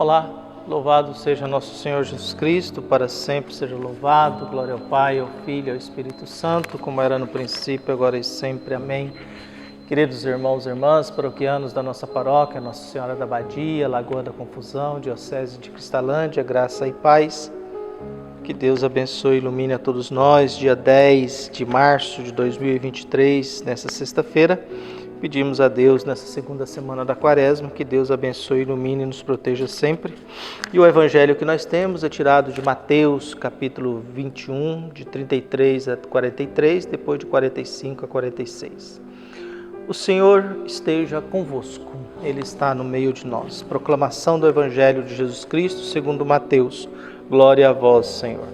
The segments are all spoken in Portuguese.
Olá, louvado seja nosso Senhor Jesus Cristo, para sempre seja louvado. Glória ao Pai, ao Filho e ao Espírito Santo, como era no princípio, agora e sempre. Amém. Queridos irmãos e irmãs, paroquianos da nossa paróquia, Nossa Senhora da Abadia, Lagoa da Confusão, Diocese de Cristalândia, graça e paz. Que Deus abençoe e ilumine a todos nós. Dia 10 de março de 2023, nessa sexta-feira, pedimos a Deus, nessa segunda semana da Quaresma, que Deus abençoe, ilumine e nos proteja sempre. E o evangelho que nós temos é tirado de Mateus, capítulo 21, de 33 a 43, depois de 45 a 46. O Senhor esteja convosco, Ele está no meio de nós. Proclamação do Evangelho de Jesus Cristo, segundo Mateus. Glória a vós, Senhor.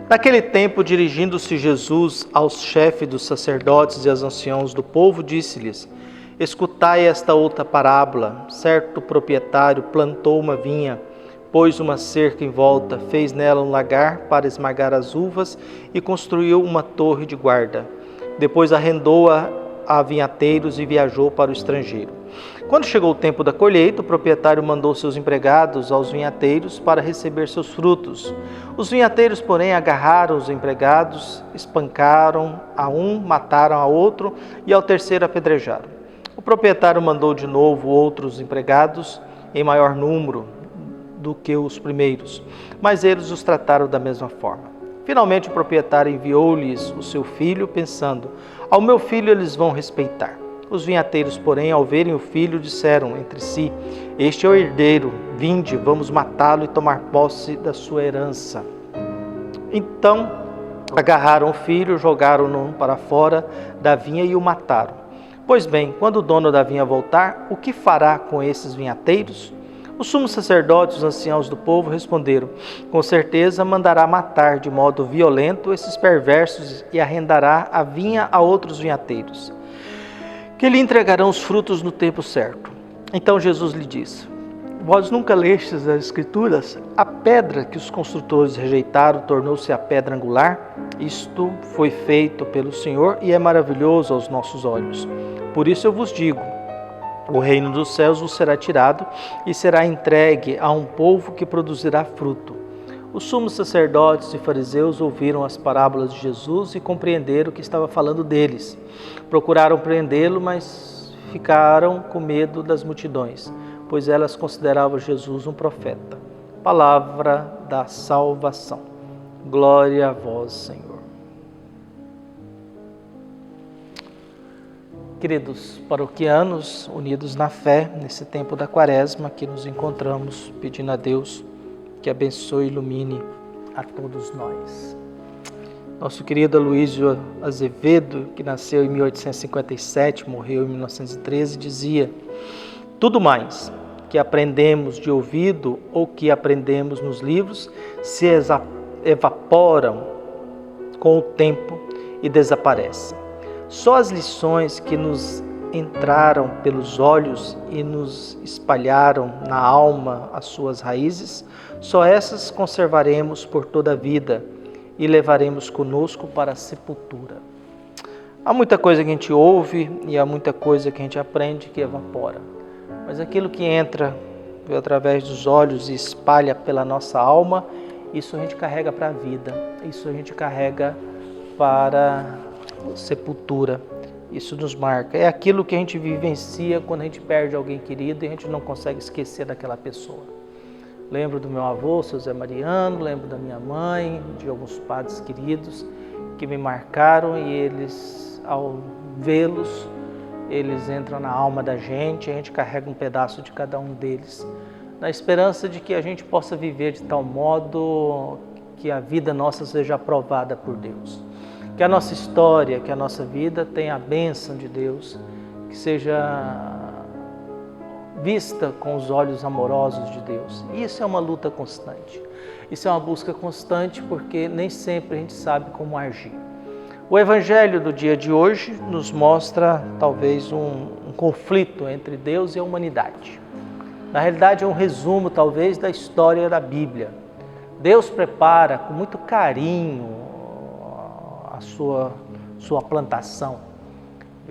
Naquele tempo, dirigindo-se Jesus aos chefes dos sacerdotes e aos anciãos do povo, disse-lhes: escutai esta outra parábola. Certo proprietário plantou uma vinha, pôs uma cerca em volta, fez nela um lagar para esmagar as uvas e construiu uma torre de guarda. Depois arrendou-a a vinhateiros e viajou para o estrangeiro. Quando chegou o tempo da colheita, o proprietário mandou seus empregados aos vinhateiros para receber seus frutos. Os vinhateiros, porém, agarraram os empregados, espancaram a um, mataram a outro e ao terceiro apedrejaram. O proprietário mandou de novo outros empregados em maior número do que os primeiros, mas eles os trataram da mesma forma. Finalmente o proprietário enviou-lhes o seu filho, pensando: ao meu filho eles vão respeitar. Os vinhateiros, porém, ao verem o filho, disseram entre si: este é o herdeiro, vinde, vamos matá-lo e tomar posse da sua herança. Então agarraram o filho, jogaram-no para fora da vinha e o mataram. Pois bem, quando o dono da vinha voltar, o que fará com esses vinhateiros? Os sumos sacerdotes e os anciãos do povo responderam: com certeza mandará matar de modo violento esses perversos e arrendará a vinha a outros vinhateiros, que lhe entregarão os frutos no tempo certo. Então Jesus lhe disse: vós nunca lestes as Escrituras? A pedra que os construtores rejeitaram tornou-se a pedra angular. Isto foi feito pelo Senhor e é maravilhoso aos nossos olhos. Por isso eu vos digo: o reino dos céus vos será tirado e será entregue a um povo que produzirá fruto. Os sumos sacerdotes e fariseus ouviram as parábolas de Jesus e compreenderam que estava falando deles. Procuraram prendê-lo, mas ficaram com medo das multidões, pois elas consideravam Jesus um profeta. Palavra da salvação. Glória a vós, Senhor. Queridos paroquianos, unidos na fé, nesse tempo da Quaresma, que nos encontramos pedindo a Deus que abençoe e ilumine a todos nós. Nosso querido Aloísio Azevedo, que nasceu em 1857, morreu em 1913, dizia: tudo mais que aprendemos de ouvido ou que aprendemos nos livros se evaporam com o tempo e desaparecem. Só as lições que nos entraram pelos olhos e nos espalharam na alma as suas raízes, só essas conservaremos por toda a vida e levaremos conosco para a sepultura. Há muita coisa que a gente ouve e há muita coisa que a gente aprende que evapora, mas aquilo que entra através dos olhos e espalha pela nossa alma, isso a gente carrega para a vida, isso a gente carrega para a sepultura. Isso nos marca. É aquilo que a gente vivencia quando a gente perde alguém querido e a gente não consegue esquecer daquela pessoa. Lembro do meu avô, seu Zé Mariano, lembro da minha mãe, de alguns padres queridos que me marcaram e eles, ao vê-los, eles entram na alma da gente, a gente carrega um pedaço de cada um deles, na esperança de que a gente possa viver de tal modo que a vida nossa seja aprovada por Deus. Que a nossa história, que a nossa vida tenha a bênção de Deus, que seja vista com os olhos amorosos de Deus. E isso é uma luta constante. Isso é uma busca constante porque nem sempre a gente sabe como agir. O Evangelho do dia de hoje nos mostra talvez um conflito entre Deus e a humanidade. Na realidade é um resumo talvez da história da Bíblia. Deus prepara com muito carinho a sua plantação.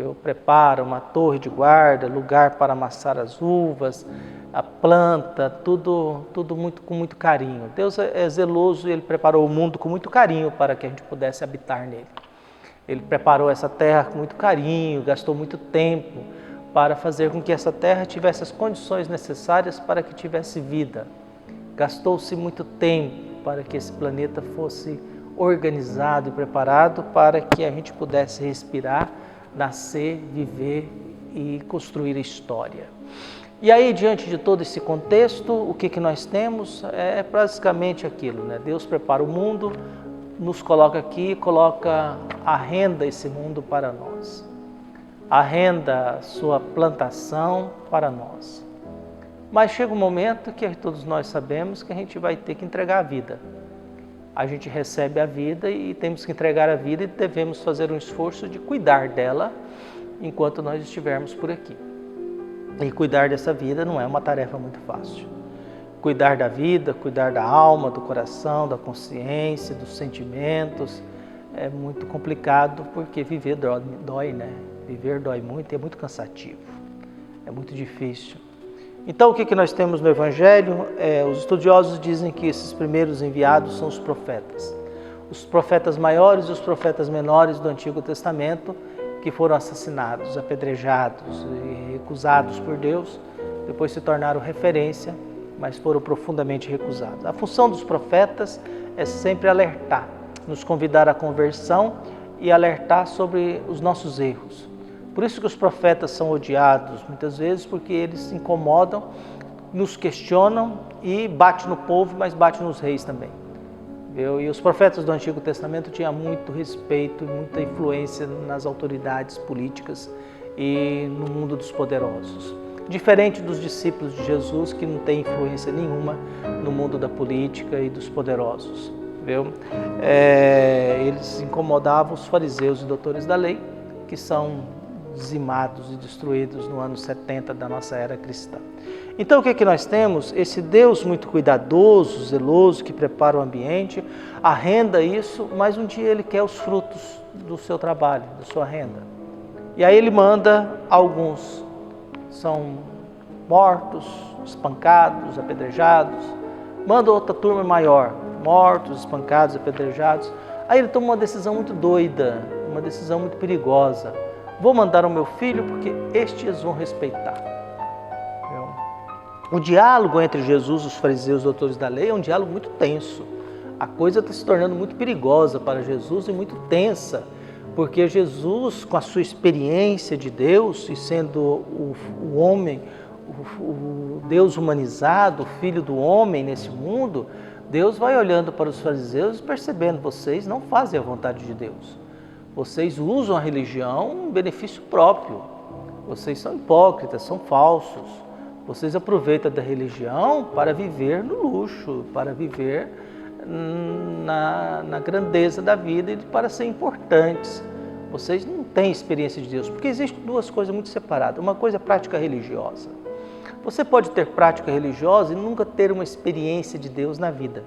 viu? Prepara uma torre de guarda, lugar para amassar as uvas, a planta, tudo com muito carinho. Deus é zeloso e Ele preparou o mundo com muito carinho para que a gente pudesse habitar nele. Ele preparou essa terra com muito carinho, gastou muito tempo para fazer com que essa terra tivesse as condições necessárias para que tivesse vida. Gastou-se muito tempo para que esse planeta fosse organizado e preparado para que a gente pudesse respirar, nascer, viver e construir a história. E aí, diante de todo esse contexto, o que nós temos é basicamente aquilo, né? Deus prepara o mundo, nos coloca aqui, coloca, arrenda esse mundo para nós. Arrenda a sua plantação para nós. Mas chega um momento que todos nós sabemos que a gente vai ter que entregar a vida. A gente recebe a vida e temos que entregar a vida e devemos fazer um esforço de cuidar dela enquanto nós estivermos por aqui. E cuidar dessa vida não é uma tarefa muito fácil. Cuidar da vida, cuidar da alma, do coração, da consciência, dos sentimentos, é muito complicado porque viver dói, né? Viver dói muito e é muito cansativo, é muito difícil. Então o que nós temos no Evangelho? Os estudiosos dizem que esses primeiros enviados são os profetas maiores e os profetas menores do Antigo Testamento, que foram assassinados, apedrejados e recusados por Deus, depois se tornaram referência, mas foram profundamente recusados. A função dos profetas é sempre alertar, nos convidar à conversão e alertar sobre os nossos erros. Por isso que os profetas são odiados, muitas vezes, porque eles se incomodam, nos questionam e bate no povo, mas bate nos reis também. E os profetas do Antigo Testamento tinham muito respeito e muita influência nas autoridades políticas e no mundo dos poderosos. Diferente dos discípulos de Jesus, que não tem influência nenhuma no mundo da política e dos poderosos. Eles incomodavam os fariseus e doutores da lei, que são dizimados e destruídos no ano 70 da nossa era cristã. Então o que nós temos? Esse Deus muito cuidadoso, zeloso, que prepara o ambiente, arrenda isso, mas um dia Ele quer os frutos do seu trabalho, da sua renda. E aí Ele manda alguns, são mortos, espancados, apedrejados, manda outra turma maior, mortos, espancados, apedrejados. Aí Ele toma uma decisão muito doida, uma decisão muito perigosa. Vou mandar o meu filho porque estes vão respeitar. O diálogo entre Jesus e os fariseus, doutores da lei, é um diálogo muito tenso. A coisa está se tornando muito perigosa para Jesus e muito tensa, porque Jesus, com a sua experiência de Deus e sendo o homem, o Deus humanizado, o Filho do homem nesse mundo, Deus vai olhando para os fariseus e percebendo, vocês não fazem a vontade de Deus. Vocês usam a religião em benefício próprio. Vocês são hipócritas, são falsos. Vocês aproveitam da religião para viver no luxo, para viver na grandeza da vida e para ser importantes. Vocês não têm experiência de Deus, porque existem duas coisas muito separadas. Uma coisa é prática religiosa. Você pode ter prática religiosa e nunca ter uma experiência de Deus na vida.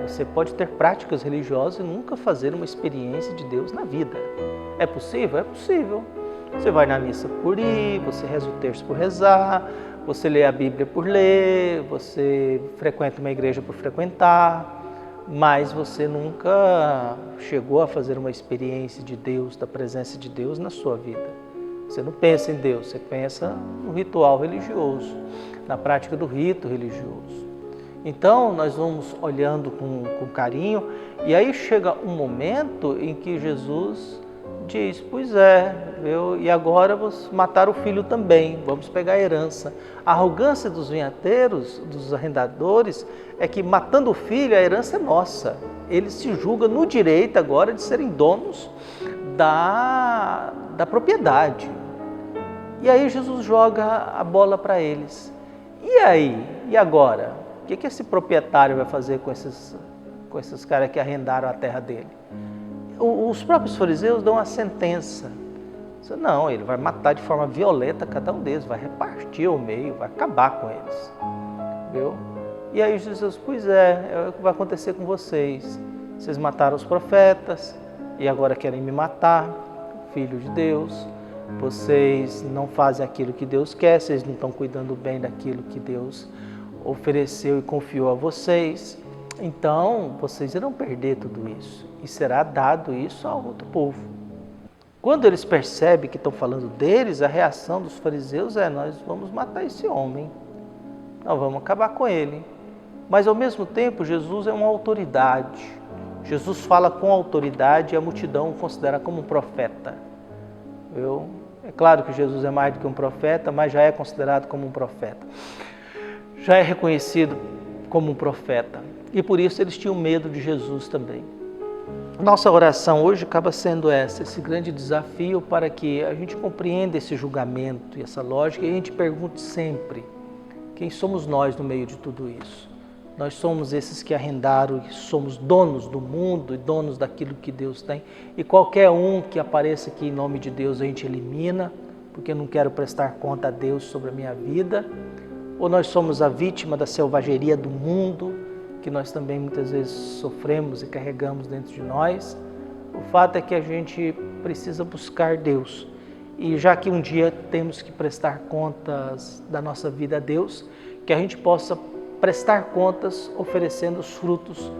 Você pode ter práticas religiosas e nunca fazer uma experiência de Deus na vida. É possível? É possível. Você vai na missa por ir, você reza o terço por rezar, você lê a Bíblia por ler, você frequenta uma igreja por frequentar, mas você nunca chegou a fazer uma experiência de Deus, da presença de Deus na sua vida. Você não pensa em Deus, você pensa no ritual religioso, na prática do rito religioso. Então, nós vamos olhando com carinho e aí chega um momento em que Jesus diz, pois é, e agora vamos matar o filho também, vamos pegar a herança. A arrogância dos vinhateiros, dos arrendadores, é que matando o filho, a herança é nossa. Eles se julgam no direito agora de serem donos da propriedade. E aí Jesus joga a bola para eles. E aí? E agora? O que esse proprietário vai fazer com esses caras que arrendaram a terra dele? Os próprios fariseus dão a sentença. Não, ele vai matar de forma violenta cada um deles, vai repartir ao meio, vai acabar com eles. Viu? E aí Jesus, pois é o que vai acontecer com vocês. Vocês mataram os profetas e agora querem me matar. filho de Deus, vocês não fazem aquilo que Deus quer, vocês não estão cuidando bem daquilo que Deus ofereceu e confiou a vocês. Então, vocês irão perder tudo isso e será dado isso a outro povo. Quando eles percebem que estão falando deles, a reação dos fariseus é: nós vamos matar esse homem, nós vamos acabar com ele. Mas ao mesmo tempo, Jesus é uma autoridade. Jesus fala com autoridade e a multidão o considera como um profeta. É claro que Jesus é mais do que um profeta, mas já é considerado como um profeta. Já é reconhecido como um profeta. E por isso eles tinham medo de Jesus também. Nossa oração hoje acaba sendo esse grande desafio para que a gente compreenda esse julgamento e essa lógica e a gente pergunte sempre: quem somos nós no meio de tudo isso? Nós somos esses que arrendaram e somos donos do mundo e donos daquilo que Deus tem. E qualquer um que apareça aqui em nome de Deus a gente elimina, porque eu não quero prestar conta a Deus sobre a minha vida. Ou nós somos a vítima da selvageria do mundo, que nós também muitas vezes sofremos e carregamos dentro de nós. O fato é que a gente precisa buscar Deus. E já que um dia temos que prestar contas da nossa vida a Deus, que a gente possa prestar contas oferecendo os frutos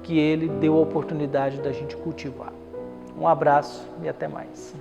que Ele deu a oportunidade da gente cultivar. Um abraço e até mais.